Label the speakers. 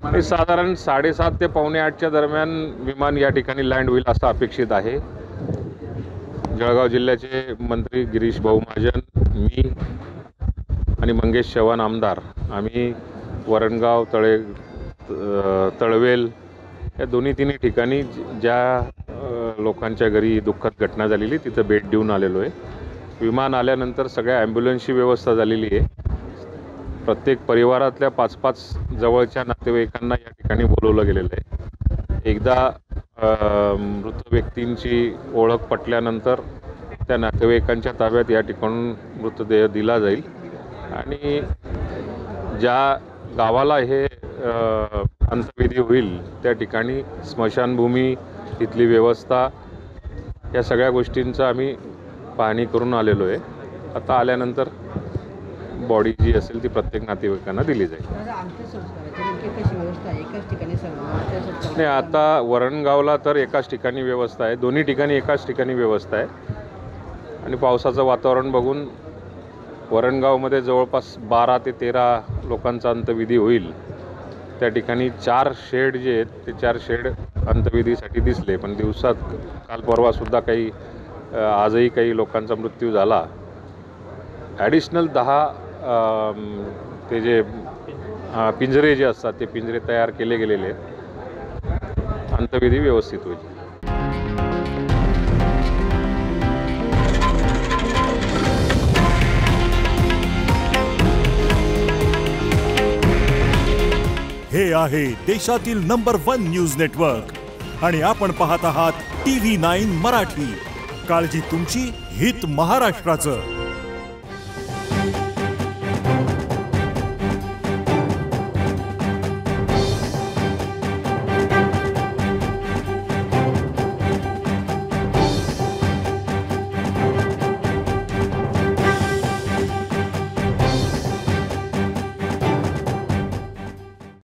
Speaker 1: हे साधारण 7:30 ते पावणे 8च्या दरम्यान विमान या ठिकाणी लँड होईल असं अपेक्षित आहे। जळगाव जिल्ह्याचे मंत्री गिरीश भाऊ महाजन, मी आणि मंगेश चव्हाण आमदार आम्ही वरणगाव, तळवेल या दोन्ही ठिकाणी ज्या लोकांच्या घरी दुःखद घटना झालेली तिथं भेट देऊन आलेलो आहे। विमान आल्यानंतर सगळ्या ॲम्ब्युलन्सची व्यवस्था झालेली आहे। प्रत्येक परिवारातल्या 5-5 जवळच्या नातेवाईकांना या ठिकाणी बोलवलं गेलेलं आहे। एकदा मृत व्यक्तींची ओळख पटल्यानंतर त्या नातेवाईकांच्या ताब्यात या ठिकाणून मृतदेह दिला जाईल आणि ज्या गावाला हे अंत्यविधी होईल त्या ठिकाणी स्मशानभूमी, तिथली व्यवस्था या सगळ्या गोष्टींचा आम्ही पाहणी करून आलेलो आहे। आता आल्यानंतर बॉडी जी असेल ती प्रत्येक नातेवाईकांना दिली जाईल। नाही, आता वरणगावला तर एकाच ठिकाणी व्यवस्था आहे, दोन्ही ठिकाणी एकाच ठिकाणी व्यवस्था आहे आणि पावसाचं वातावरण बघून वरणगावमध्ये जवळपास 12 ते 13 लोकांचा अंत्यविधी होईल। त्या ठिकाणी 4 शेड जे आहेत ते 4 शेड अंत्यविधीसाठी दिसले, पण दिवसात काल परवासुद्धा आजही काही लोकांचा मृत्यू झाला। ॲडिशनल 10 ते जे पिंजरे जे असतात ते पिंजरे तयार केले गेलेले आहेत। अंत्यविधी व्यवस्थित होईल।
Speaker 2: हे आहे देशातील नंबर 1 न्यूज नेटवर्क आणि आपण पाहत आहात TV9 मराठी। काळजी तुमची, हित महाराष्ट्राचं।